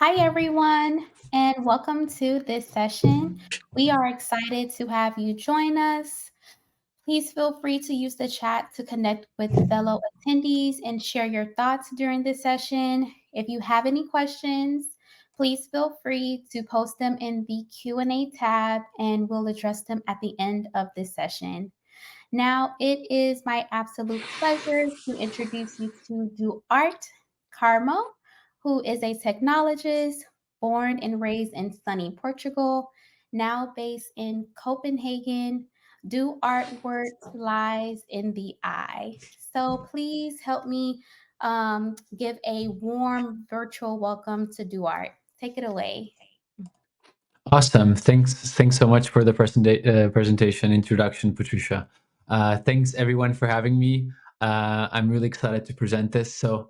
Hi, everyone, and welcome to this session. We are excited to have you join us. Please feel free to use the chat to connect with fellow attendees and share your thoughts during this session. If you have any questions, please feel free to post them in the Q&A tab, and we'll address them at the end of this session. Now, it is my absolute pleasure to introduce you to Duarte Carmo, who is a technologist born and raised in sunny Portugal, now based in Copenhagen. Duarte work lies in the eye. So please help me give a warm virtual welcome to Duarte. Take it away. Awesome. Thanks so much for the presentation introduction, Patricia. Thanks everyone for having me. I'm really excited to present this. So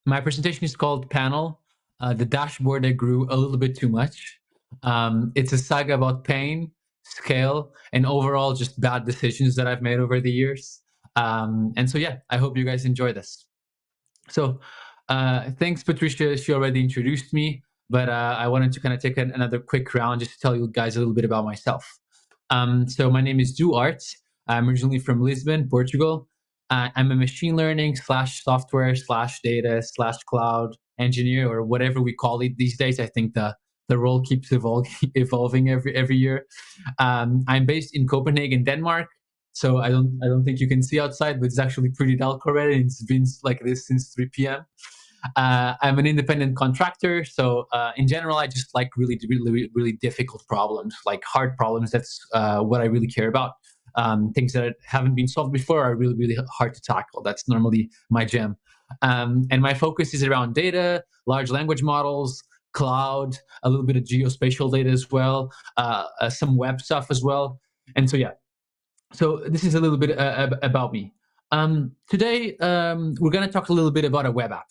my presentation is called Panel, the dashboard that grew a little bit too much. It's a saga about pain, scale, and overall just bad decisions that I've made over the years. And so yeah, I hope you guys enjoy this. So thanks, Patricia. She already introduced me, but I wanted to kind of take another quick round just to tell you guys a little bit about myself. So my name is Duarte. I'm originally from Lisbon, Portugal. I'm a machine learning / software / data / cloud engineer, or whatever we call it these days. I think the role keeps evolving every year. I'm based in Copenhagen, Denmark. So I don't think you can see outside, but it's actually pretty dark already. It's been like this since 3 p.m. I'm an independent contractor, so in general, I just like really difficult problems, like hard problems. That's what I really care about. Things that haven't been solved before are really hard to tackle. That's normally my jam. And my focus is around data, large language models, cloud, a little bit of geospatial data as well, some web stuff as well. And so, yeah. So this is a little bit about me. Today, we're going to talk a little bit about a web app.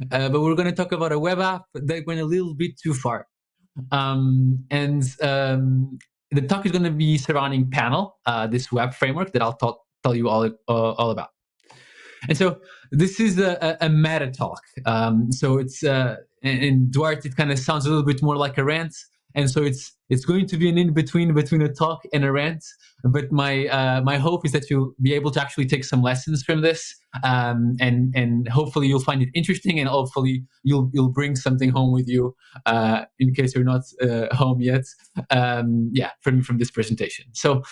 But we're going to talk about a web app that went a little bit too far. The talk is going to be surrounding Panel, this web framework that I'll tell you all about. And so this is a meta talk. So it's in Duarte, it kind of sounds a little bit more like a rant. And so it's going to be an in-between between a talk and a rant. But my hope is that you'll be able to actually take some lessons from this, and hopefully you'll find it interesting, and hopefully you'll bring something home with you, in case you're not home yet. From this presentation. So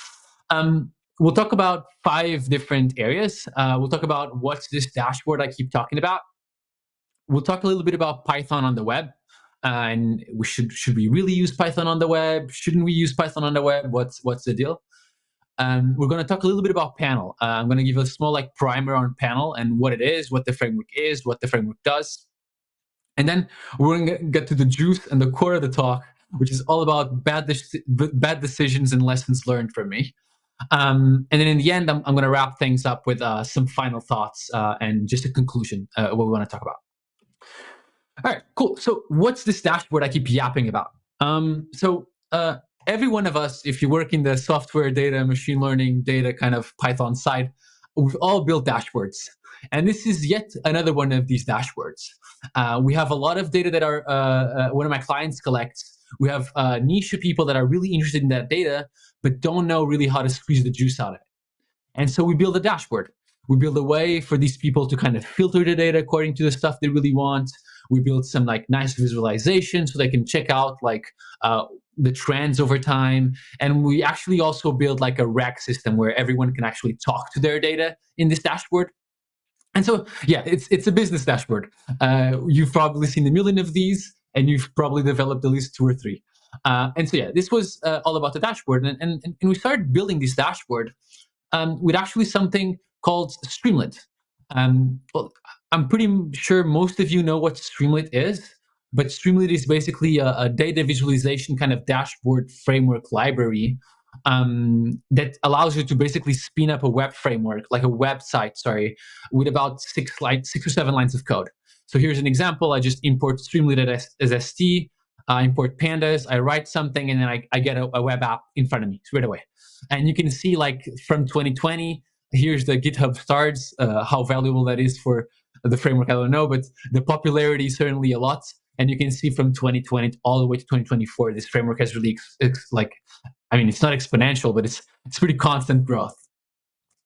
we'll talk about 5 different areas. We'll talk about what's this dashboard I keep talking about. We'll talk a little bit about Python on the web. And should we really use Python on the web? Shouldn't we use Python on the web? What's the deal? We're going to talk a little bit about Panel. I'm going to give a small primer on Panel and what it is, what the framework is, what the framework does. And then we're going to get to the juice and the core of the talk, which is all about bad decisions and lessons learned from me. And then in the end, I'm going to wrap things up with some final thoughts and just a conclusion, what we want to talk about. All right, cool. So what's this dashboard I keep yapping about? Every one of us, if you work in the software data, machine learning data kind of Python side, we've all built dashboards. And this is yet another one of these dashboards. We have a lot of data that one of my clients collects. We have niche people that are really interested in that data, but don't know really how to squeeze the juice out of it. And so we build a dashboard. We build a way for these people to kind of filter the data according to the stuff they really want. We build some nice visualization so they can check out the trends over time. And we actually also build a rec system where everyone can actually talk to their data in this dashboard. And so, yeah, it's a business dashboard. You've probably seen a million of these, and you've probably developed at least 2 or 3. And so, yeah, this was all about the dashboard. And we started building this dashboard with actually something called Streamlit. Well, I'm pretty sure most of you know what Streamlit is, but Streamlit is basically a data visualization kind of dashboard framework library that allows you to basically spin up a web framework, like a website, with about 6 or 7 lines of code. So here's an example. I just import Streamlit as ST. I import pandas, I write something, and then I get a web app in front of me straight away. And you can see from 2020, here's the GitHub stars, how valuable that is for the framework, I don't know, but the popularity is certainly a lot. And you can see from 2020 all the way to 2024, this framework has really it's not exponential, but it's pretty constant growth.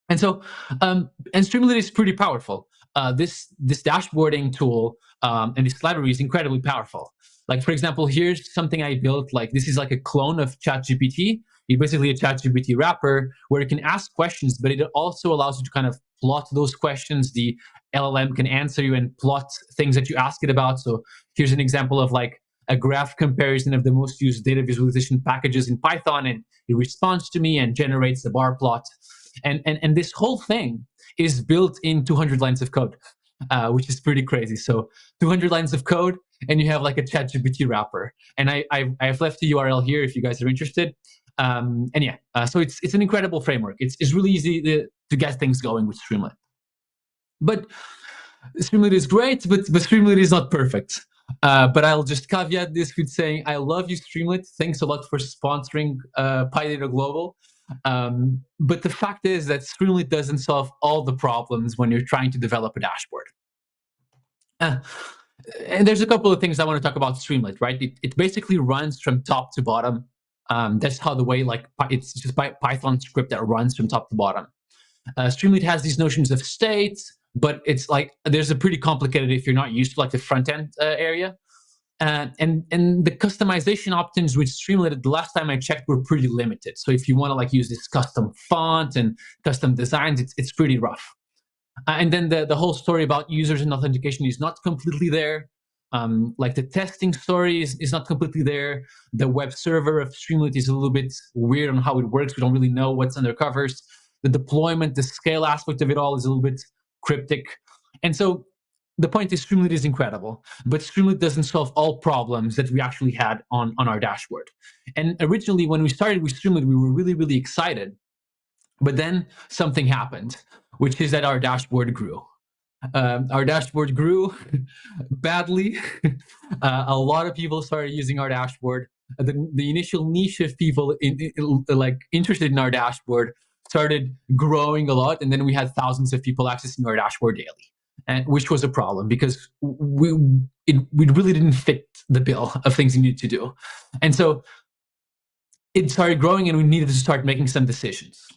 And so, and Streamlit is pretty powerful. This dashboarding tool and this library is incredibly powerful. Like, for example, here's something I built. Like, this is like a clone of ChatGPT. It's basically a ChatGPT wrapper where you can ask questions, but it also allows you to kind of plot those questions. The LLM can answer you and plot things that you ask it about. So here's an example of like a graph comparison of the most used data visualization packages in Python, and it responds to me and generates a bar plot. And this whole thing is built in 200 lines of code, which is pretty crazy. So 200 lines of code, and you have like a ChatGPT wrapper. And I've left the URL here if you guys are interested. And yeah, so it's an incredible framework. It's really easy to get things going with Streamlit. But Streamlit is great, but Streamlit is not perfect. But I'll just caveat this with saying, I love you, Streamlit. Thanks a lot for sponsoring PyData Global. But the fact is that Streamlit doesn't solve all the problems when you're trying to develop a dashboard. And there's a couple of things I want to talk about Streamlit, right? It basically runs from top to bottom. That's how the way, like, it's just Python script that runs from top to bottom. Streamlit has these notions of states, but it's like there's a pretty complicated if you're not used to like the front end area. And the customization options with Streamlit, the last time I checked, were pretty limited. So if you want to like use this custom font and custom designs, it's pretty rough. And then the whole story about users and authentication is not completely there. Like the testing story is not completely there. The web server of Streamlit is a little bit weird on how it works. We don't really know what's under covers. The deployment, the scale aspect of it all is a little bit cryptic. And so the point is Streamlit is incredible, but Streamlit doesn't solve all problems that we actually had on our dashboard. And originally, when we started with Streamlit, we were really, really excited. But then something happened, which is that our dashboard grew. Our dashboard grew badly. A lot of people started using our dashboard. The initial niche of people like interested in our dashboard started growing a lot, and then we had thousands of people accessing our dashboard daily, and which was a problem because we really didn't fit the bill of things we needed to do, and so it started growing, and we needed to start making some decisions.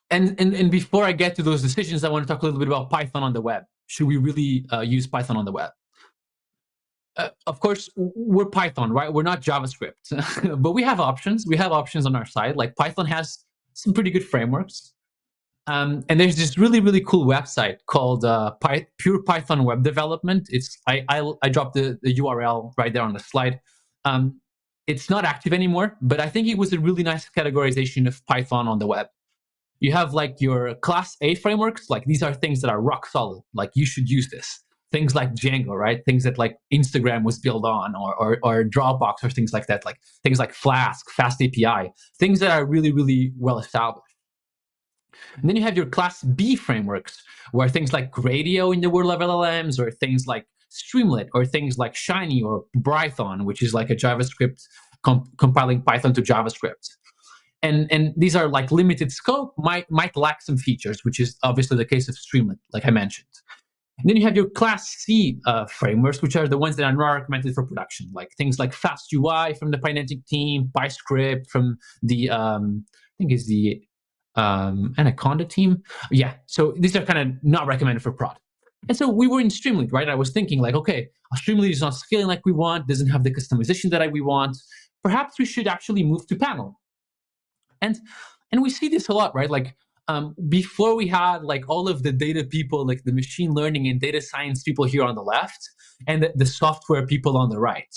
And before I get to those decisions, I want to talk a little bit about Python on the web. Should we really use Python on the web? Of course, we're Python, right? We're not JavaScript, but we have options. We have options on our side. Like Python has some pretty good frameworks. And there's this really, really cool website called Pure Python Web Development. I dropped the URL right there on the slide. It's not active anymore, but I think it was a really nice categorization of Python on the web. You have like your class A frameworks, like these are things that are rock solid, like you should use this. Things like Django, right? Things that like Instagram was built on, or Dropbox, or things like that, like things like Flask, Fast API, things that are really, really well established. And then you have your class B frameworks, where things like Gradio in the world of LLMs, or things like Streamlit, or things like Shiny or Brython, which is like a JavaScript compiling Python to JavaScript. And these are like limited scope, might lack some features, which is obviously the case of Streamlit, like I mentioned. And then you have your Class C frameworks, which are the ones that are not recommended for production, like things like Fast UI from the PyData team, PyScript from the I think is the Anaconda team. Yeah, so these are kind of not recommended for prod. And so we were in Streamlit, right? I was thinking like, okay, Streamlit is not scaling like we want, doesn't have the customization that we want. Perhaps we should actually move to panel. And we see this a lot, right? Like before we had like all of the data people, like the machine learning and data science people here on the left, and the software people on the right.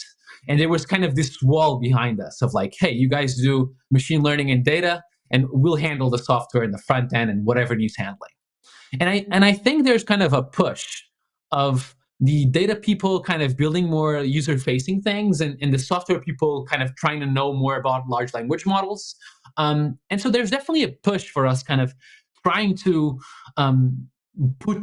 And there was kind of this wall behind us of like, hey, you guys do machine learning and data, and we'll handle the software in the front end and whatever needs handling. And I think there's kind of a push of the data people kind of building more user-facing things, and the software people kind of trying to know more about large language models. And so there's definitely a push for us kind of trying to put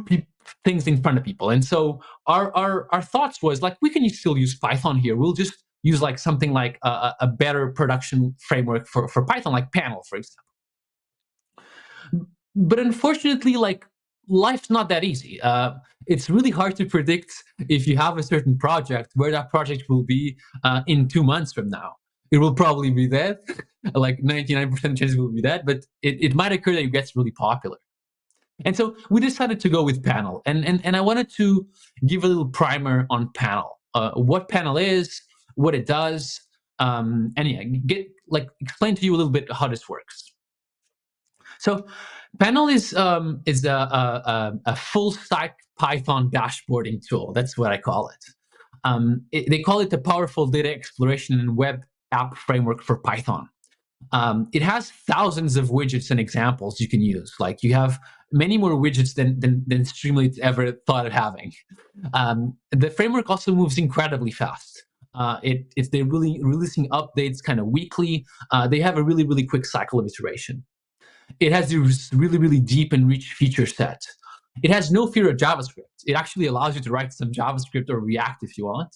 things in front of people. And so our thoughts was like, we can still use Python here. We'll just use like something like a better production framework for Python, like Panel, for example. But unfortunately, like life's not that easy. It's really hard to predict if you have a certain project where that project will be in 2 months from now. It will probably be dead, like 99% chance it will be dead, but it might occur that it gets really popular. And so we decided to go with panel, and I wanted to give a little primer on panel, what panel is, what it does, and yeah, explain to you a little bit how this works. So panel is a full stack Python dashboarding tool. That's what I call it. They call it the powerful data exploration and web app framework for Python. It has thousands of widgets and examples you can use. Like, you have many more widgets than Streamlit ever thought of having. The framework also moves incredibly fast. They're really releasing updates kind of weekly. They have a really, really quick cycle of iteration. It has this really, really deep and rich feature set. It has no fear of JavaScript. It actually allows you to write some JavaScript or React if you want.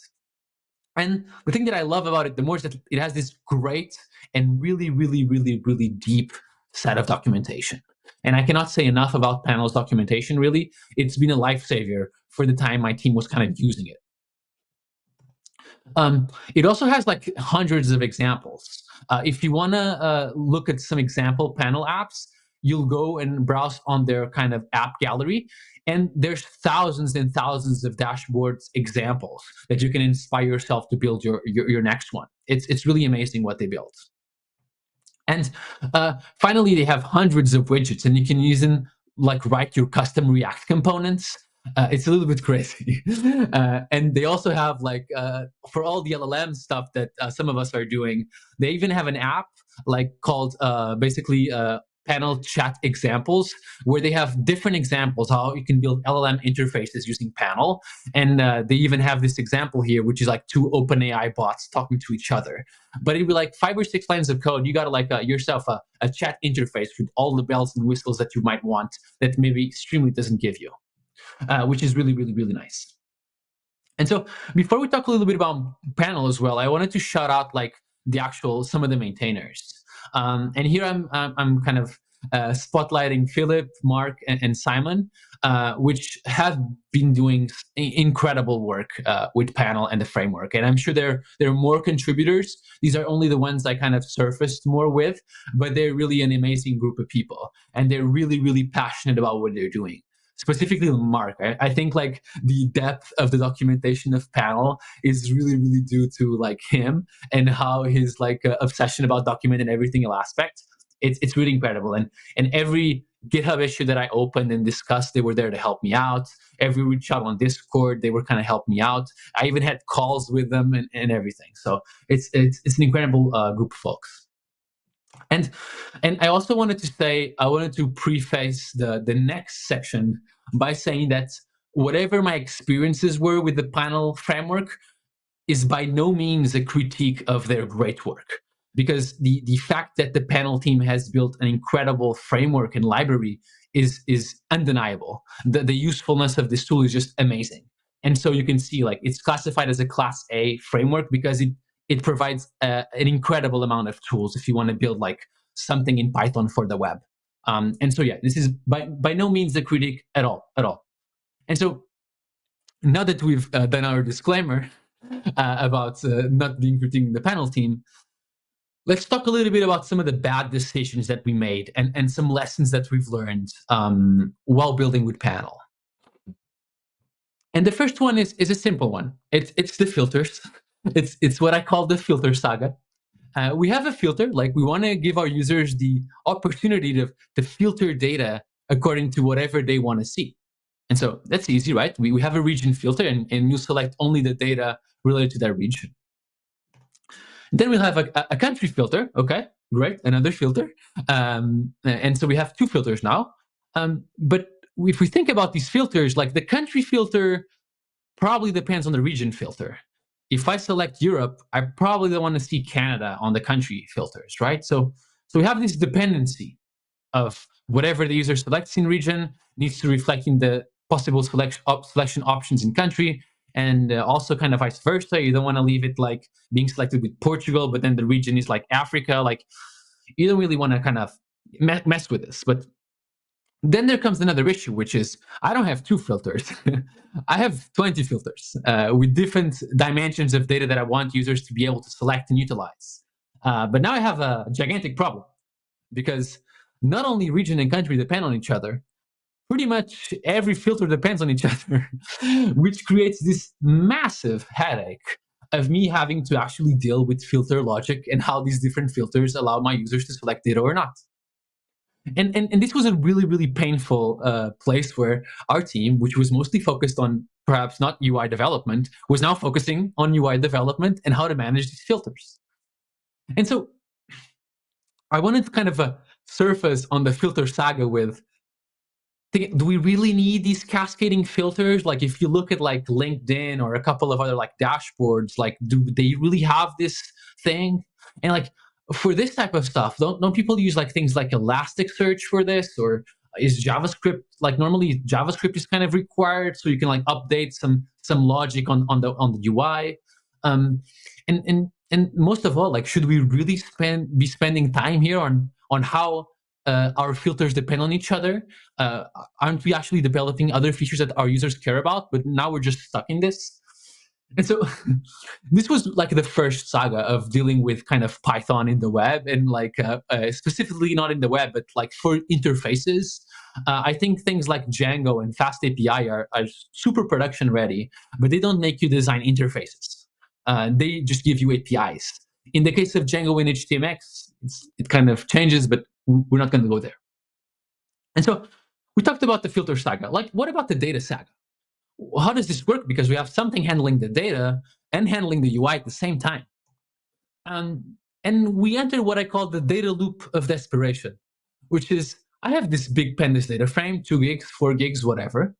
And the thing that I love about it the most is that it has this great and really, really, really, really deep set of documentation. And I cannot say enough about Panel's documentation, really. It's been a lifesaver for the time my team was kind of using it. It also has like hundreds of examples. If you want to look at some example panel apps, you'll go and browse on their kind of app gallery, and there's thousands and thousands of dashboards examples that you can inspire yourself to build your next one. It's really amazing what they built. And finally, they have hundreds of widgets, and you can use them like write your custom React components. It's a little bit crazy. And they also have like for all the LLM stuff that some of us are doing, they even have an app like called basically panel chat examples, where they have different examples how you can build LLM interfaces using panel. And they even have this example here, which is like two OpenAI bots talking to each other. But it'd be like 5 or 6 lines of code. You got to like yourself a chat interface with all the bells and whistles that you might want that maybe Streamlit doesn't give you. Which is really, really, really nice. And so before we talk a little bit about panel as well, I wanted to shout out like some of the maintainers. And here I'm kind of spotlighting Philip, Mark, and Simon, which have been doing incredible work with panel and the framework. And I'm sure there are more contributors. These are only the ones I kind of surfaced more with, but they're really an amazing group of people, and they're really, really passionate about what they're doing. Specifically Mark, I think like the depth of the documentation of panel is really, really due to like him and how his like obsession about documenting every single aspect. It's really incredible. And every GitHub issue that I opened and discussed, they were there to help me out. Every reach out on Discord, they were kind of help me out. I even had calls with them and everything. So it's an incredible group of folks. And I also wanted to say, I wanted to preface the next section by saying that whatever my experiences were with the panel framework is by no means a critique of their great work, because the fact that the panel team has built an incredible framework and library is undeniable. The usefulness of this tool is just amazing. And so you can see like it's classified as a class A framework because it provides an incredible amount of tools if you want to build like something in Python for the web. And so yeah, this is by no means a critique at all. And so now that we've done our disclaimer about not being critiquing the panel team, let's talk a little bit about some of the bad decisions that we made and some lessons that we've learned while building with panel. And the first one is a simple one. It's the filters. It's what I call the filter saga. We have a filter, like we want to give our users the opportunity to filter data according to whatever they want to see. And so that's easy, right? We have a region filter, and you select only the data related to that region. Then we'll have a country filter. Okay, great, another filter. And so we have 2 filters now. But if we think about these filters, like the country filter probably depends on the region filter. If I select Europe, I probably don't want to see Canada on the country filters, right? So we have this dependency of whatever the user selects in region needs to reflect in the possible selection options in country, and also kind of vice versa. You don't want to leave it like being selected with Portugal, but then the region is like Africa. Like you don't really want to kind of mess with this. But Then there comes another issue, which is I don't have 2 filters. I have 20 filters with different dimensions of data that I want users to be able to select and utilize. But now I have a gigantic problem because not only region and country depend on each other, pretty much every filter depends on each other, which creates this massive headache of me having to actually deal with filter logic and how these different filters allow my users to select data or not. And this was a really painful place where our team, which was mostly focused on perhaps not UI development, was now focusing on UI development and how to manage these filters. And so I wanted to kind of surface on the filter saga with, do we really need these cascading filters? Like if you look at like LinkedIn or a couple of other like dashboards, like do they really have this thing? And like for this type of stuff, don't people use like things like Elasticsearch for this? Or is JavaScript, like normally JavaScript is kind of required so you can like update some logic on the UI? And most of all, like should we really be spending time here on how our filters depend on each other? Aren't we actually developing other features that our users care about? But now we're just stuck in this. And so this was like the first saga of dealing with kind of Python in the web, and like specifically not in the web, but like for interfaces. I think things like Django and Fast API are super production ready, but they don't make you design interfaces. They just give you APIs. In the case of Django and HTMX, it kind of changes, but we're not going to go there. And so we talked about the filter saga. Like, what about the data saga? How does this work? Because we have something handling the data and handling the UI at the same time. And we enter what I call the data loop of desperation, which is I have this big pandas data frame, 2 gigs, 4 gigs, whatever.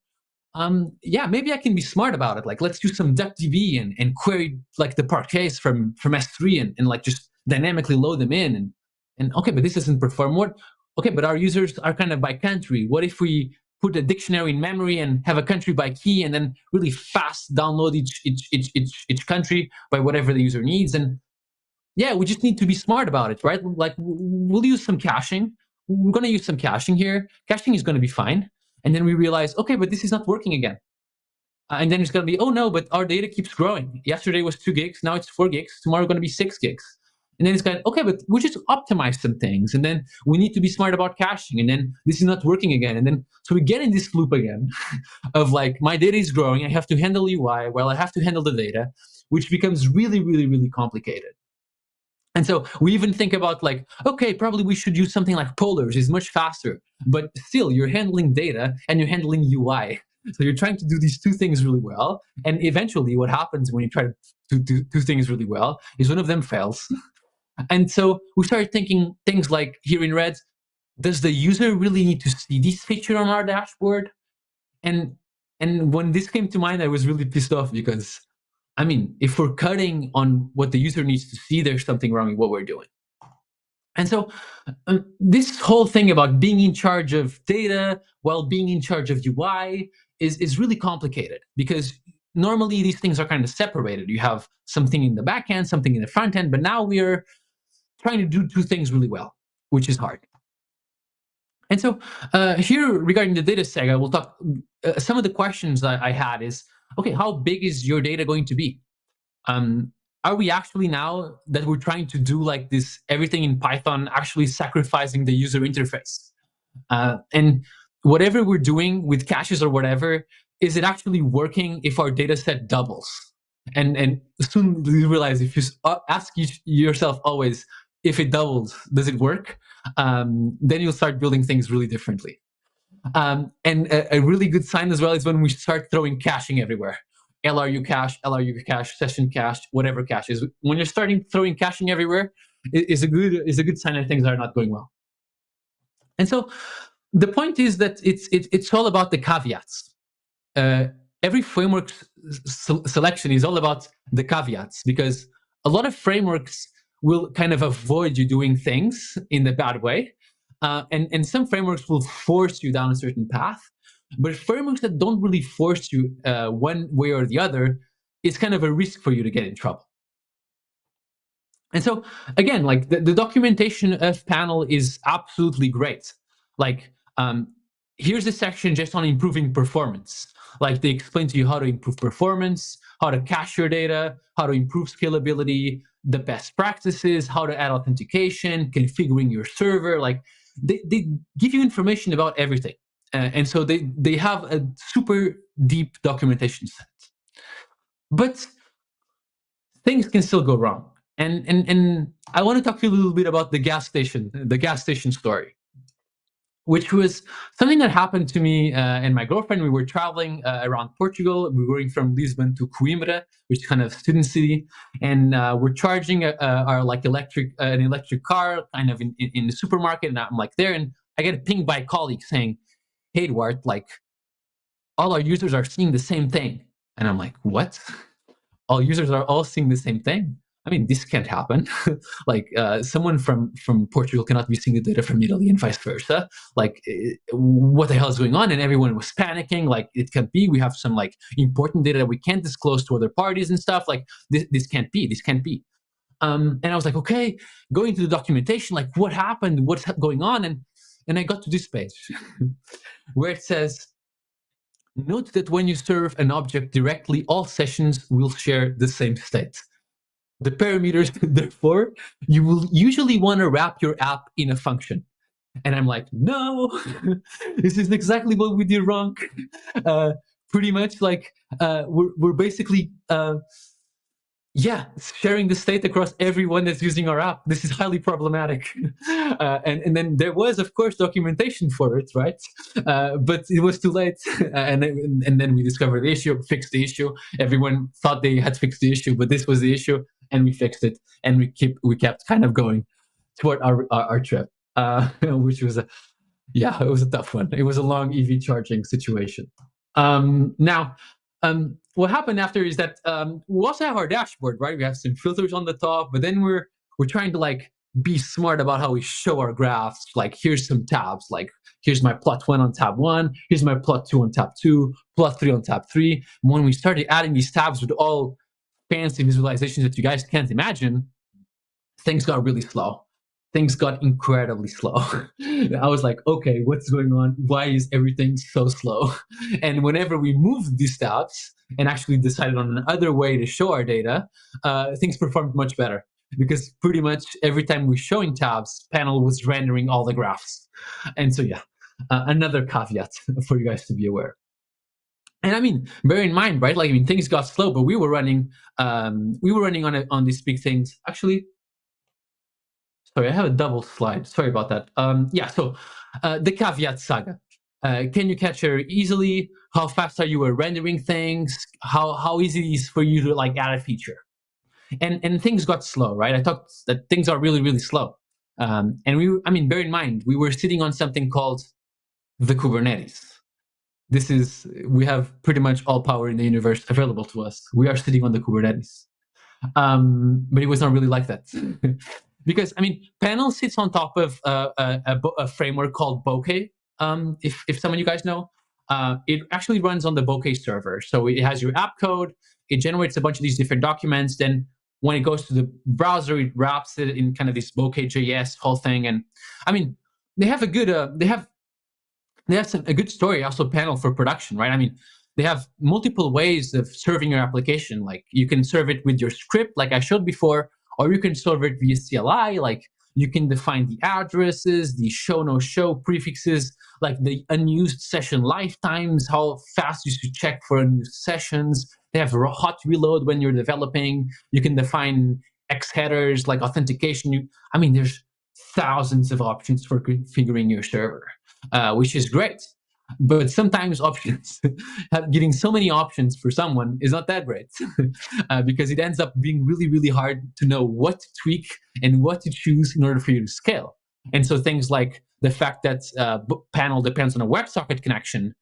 Yeah, maybe I can be smart about it. Like, let's do some DuckDB and query like the parquets from S3 and like just dynamically load them in. And okay, but this doesn't perform. What? Okay, but our users are kind of by country. What if we put a dictionary in memory and have a country by key and then really fast download each country by whatever the user needs? And yeah, we just need to be smart about it, right? Like we'll use some caching. We're going to use some caching here. Caching is going to be fine. And then we realize, okay, but this is not working again. And then it's going to be, oh no, but our data keeps growing. Yesterday was 2 gigs, now it's 4 gigs. Tomorrow going to be 6 gigs. And then it's going, okay, but we just optimize some things. And then we need to be smart about caching. And then this is not working again. And then, so we get in this loop again of like, my data is growing. I have to handle UI while I have to handle the data, which becomes really complicated. And so we even think about like, okay, probably we should use something like polars, is much faster, but still you're handling data and you're handling UI. So you're trying to do these 2 things really well. And eventually what happens when you try to do 2 things really well is one of them fails. And so we started thinking things like here in red, does the user really need to see this feature on our dashboard? And when this came to mind, I was really pissed off because I mean, if we're cutting on what the user needs to see, there's something wrong with what we're doing. And so this whole thing about being in charge of data while being in charge of UI is really complicated because normally these things are kind of separated. You have something in the back end, something in the front end, but now we're trying to do 2 things really well, which is hard. And so here regarding the data saga, we'll talk, some of the questions that I had is, okay, how big is your data going to be? Are we actually now that we're trying to do like this, everything in Python, actually sacrificing the user interface? And whatever we're doing with caches or whatever, is it actually working if our data set doubles? And soon you realize if you ask yourself always, if it doubles, does it work? Then you'll start building things really differently. And a really good sign as well is when we start throwing caching everywhere. LRU cache, session cache, whatever cache is. When you're starting throwing caching everywhere, is a good sign that things are not going well. And so the point is that it's all about the caveats. Every framework selection is all about the caveats because a lot of frameworks will kind of avoid you doing things in the bad way. And some frameworks will force you down a certain path. But frameworks that don't really force you one way or the other is kind of a risk for you to get in trouble. And so, again, like the documentation of panel is absolutely great. Like here's a section just on improving performance. Like they explain to you how to improve performance, how to cache your data, how to improve scalability, the best practices, how to add authentication, configuring your server. Like they give you information about everything. And so they have a super deep documentation set. But things can still go wrong. And I want to talk to you a little bit about the gas station story, which was something that happened to me and my girlfriend. We were traveling around Portugal. We were going from Lisbon to Coimbra, which is kind of a student city, and we're charging our like an electric car kind of in the supermarket. And I'm like there, and I get a ping by a colleague saying, "Hey, Duarte, like all our users are seeing the same thing." And I'm like, "What? All users are all seeing the same thing? I mean, this can't happen." Like someone from Portugal cannot be seeing the data from Italy and vice versa. Like what the hell is going on? And everyone was panicking. Like it can't be. We have some like important data that we can't disclose to other parties and stuff. Like this can't be. This can't be. And I was like, okay, going to the documentation, like what happened? What's going on? And I got to this page where it says, note that when you serve an object directly, all sessions will share the same state. The parameters, therefore, you will usually want to wrap your app in a function. And I'm like, no, this is exactly what we did wrong. Pretty much like we're basically sharing the state across everyone that's using our app. This is highly problematic. And then there was, of course, documentation for it, right? But it was too late. And then we discovered the issue, fixed the issue. Everyone thought they had fixed the issue, but this was the issue, and we fixed it. And we kept kind of going toward our trip, which was it was a tough one. It was a long EV charging situation. Now, what happened after is that we also have our dashboard, right? We have some filters on the top, but then we're trying to like be smart about how we show our graphs. Like here's some tabs, like here's my plot 1 on tab 1, here's my plot 2 on tab 2, plot 3 on tab 3. And when we started adding these tabs with all fancy visualizations that you guys can't imagine, things got really slow. Things got incredibly slow. I was like, okay, what's going on? Why is everything so slow? And whenever we moved these tabs and actually decided on another way to show our data, things performed much better, because pretty much every time we're showing tabs, panel was rendering all the graphs. And so another caveat for you guys to be aware. And I mean, bear in mind, right? Like, I mean, things got slow, but we were running on these big things. Actually, sorry, I have a double slide. Sorry about that. So the caveat Saga. Can you catch her easily? How fast are you at rendering things? How easy it is for you to like add a feature? And things got slow, right? I talked that things are really, really slow. And bear in mind, we were sitting on something called the Kubernetes. We have pretty much all power in the universe available to us. We are sitting on the Kubernetes. But it was not really like that. Because panel sits on top of a framework called Bokeh. If some of you guys know, it actually runs on the Bokeh server. So it has your app code. It generates a bunch of these different documents. Then when it goes to the browser, it wraps it in kind of this Bokeh.js whole thing. And they have a good a good story, also panel for production, right? They have multiple ways of serving your application. Like you can serve it with your script, like I showed before, or you can serve it via CLI. Like you can define the addresses, the show, no show prefixes, like the unused session lifetimes, how fast you should check for unused sessions. They have hot reload when you're developing. You can define X headers, like authentication. There's thousands of options for configuring your server, which is great. But sometimes options, getting so many options for someone is not that great, because it ends up being really, really hard to know what to tweak and what to choose in order for you to scale. And so things like the fact that panel depends on a WebSocket connection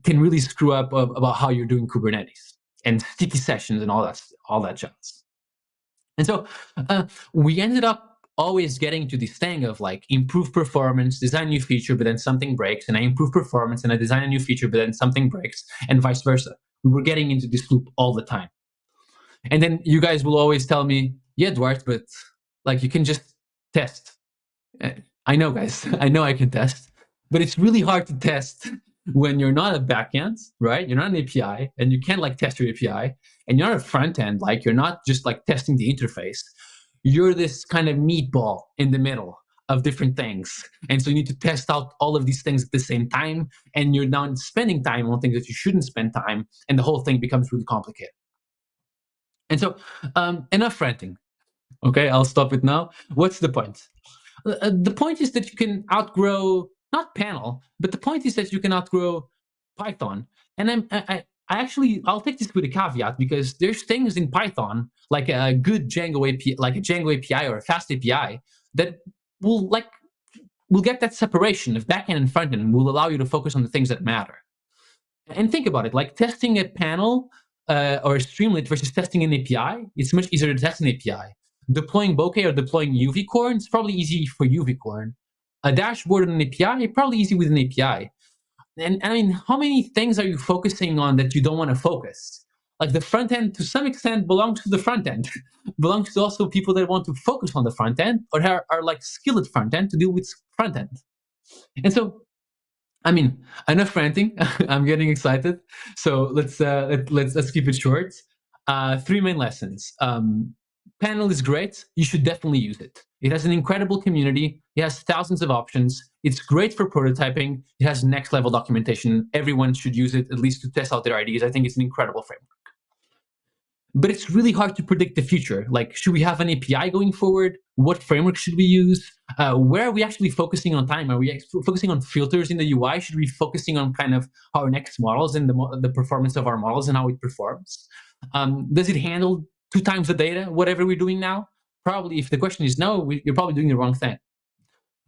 can really screw up about how you're doing Kubernetes and sticky sessions and all that jazz. And so we ended up always getting to this thing of like improve performance, design a new feature, but then something breaks, and I improve performance and I design a new feature, but then something breaks, and vice versa. We were getting into this loop all the time. And then you guys will always tell me, yeah, Duarte, but like you can just test. I know, guys, I know I can test, but it's really hard to test when you're not a backend, right? You're not an API, and you can't like test your API, and you're not a front end, like you're not just like testing the interface. You're this kind of meatball in the middle of different things. And so you need to test out all of these things at the same time, and you're now spending time on things that you shouldn't spend time, and the whole thing becomes really complicated. And so enough ranting. Okay, I'll stop it now. What's the point? The point is that you can outgrow not panel, but the point is that you can outgrow Python. And I actually I'll take this with a caveat, because there's things in Python like a good Django API, like a Django API or a fast API, that will like will get that separation of backend and frontend and will allow you to focus on the things that matter. And think about it, like testing a panel or a Streamlit versus testing an API, it's much easier to test an API. Deploying bokeh or deploying UV corn, it's probably easy for UV corn. A dashboard and an API, probably easy with an API. And I mean, how many things are you focusing on that you don't want to focus? Like the front end, to some extent, belongs to the front end, belongs to also people that want to focus on the front end or are like skilled at front end to deal with front end. And so I mean, enough ranting. I'm getting excited. So let's keep it short. Three main lessons. Panel is great. You should definitely use it. It has an incredible community. It has thousands of options. It's great for prototyping. It has next level documentation. Everyone should use it, at least to test out their ideas. I think it's an incredible framework. But it's really hard to predict the future. Like, should we have an API going forward? What framework should we use? Where are we actually focusing on time? Are we focusing on filters in the UI? Should we be focusing on kind of our next models and the performance of our models and how it performs? Does it handle 2 times the data, whatever we're doing now? Probably, if the question is no, you're probably doing the wrong thing.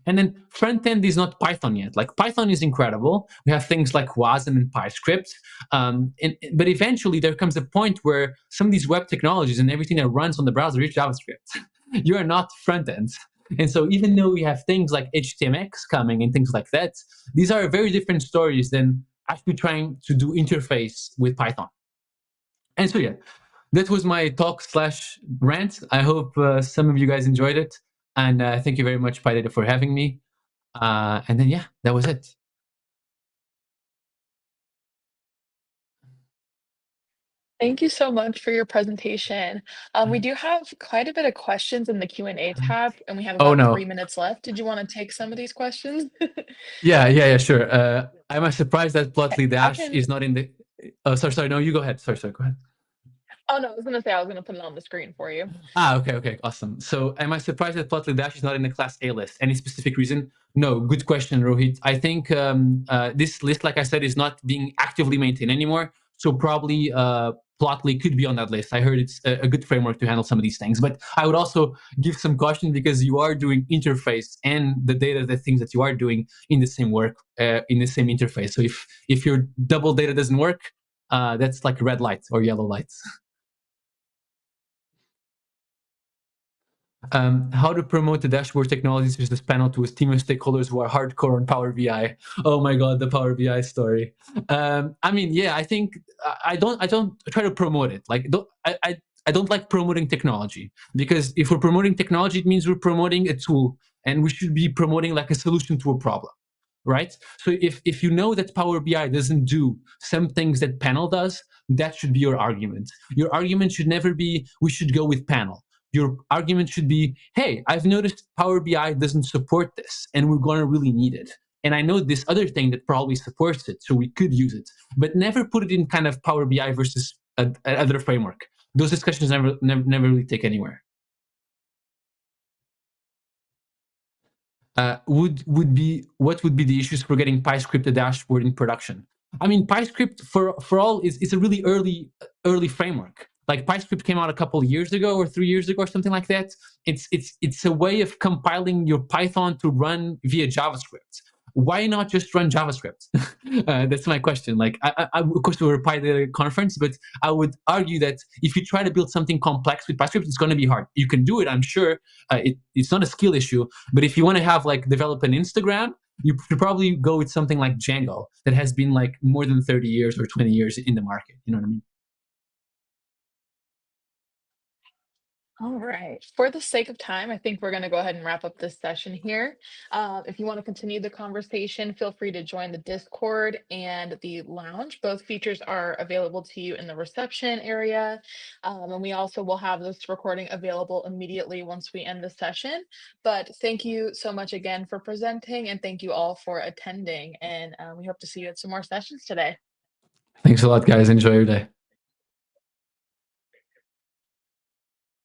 And then front end is not Python yet. Like Python is incredible. We have things like WASM and PyScript. But eventually there comes a point where some of these web technologies and everything that runs on the browser is JavaScript. You are not front end. And so even though we have things like HTMX coming and things like that, these are very different stories than actually trying to do interface with Python. And so yeah, that was my talk slash rant. I hope some of you guys enjoyed it. And thank you very much, PyData, for having me. And then, yeah, that was it. Thank you so much for your presentation. We do have quite a bit of questions in the Q&A tab, and we have Oh, about 3 no. minutes left. Did you want to take some of these questions? Yeah, sure. Am I surprised that Okay, Plotly I Dash can. is not in the... Oh, sorry. No, you go ahead. Sorry, go ahead. Oh no, I was gonna say I was gonna put it on the screen for you. Okay, awesome. So am I surprised that Plotly Dash is not in the class A list? Any specific reason? No, good question, Rohit. I think this list, like I said, is not being actively maintained anymore. So probably Plotly could be on that list. I heard it's a good framework to handle some of these things. But I would also give some caution, because you are doing interface and the data, the things that you are doing in the same work, in the same interface. So if your double data doesn't work, that's like a red light or yellow light. How to promote the dashboard technologies versus panel to a team of stakeholders who are hardcore on Power BI. Oh my God, the Power BI story. I mean, yeah, I think I don't try to promote it. Like, I don't like promoting technology, because if we're promoting technology, it means we're promoting a tool, and we should be promoting like a solution to a problem, right? So if you know that Power BI doesn't do some things that panel does, that should be your argument. Your argument should never be, we should go with panel. Your argument should be, hey, I've noticed Power BI doesn't support this, and we're going to really need it. And I know this other thing that probably supports it, so we could use it. But never put it in kind of Power BI versus another framework. Those discussions never really take anywhere. What would be the issues for getting PyScript a dashboard in production? I mean, PyScript for all is a really early framework. Like PyScript came out a couple of years ago or 3 years ago or something like that. It's a way of compiling your Python to run via JavaScript. Why not just run JavaScript? That's my question. Like, of course, we're a PyData conference, but I would argue that if you try to build something complex with PyScript, it's going to be hard. You can do it, I'm sure. It's not a skill issue, but if you want to have like develop an Instagram, you should probably go with something like Django that has been like more than 30 years or 20 years in the market. You know what I mean? All right. For the sake of time, I think we're going to go ahead and wrap up this session here. If you want to continue the conversation, feel free to join the Discord and the lounge. Both features are available to you in the reception area. And we also will have this recording available immediately once we end the session. But thank you so much again for presenting, and thank you all for attending. And we hope to see you at some more sessions today. Thanks a lot, guys. Enjoy your day.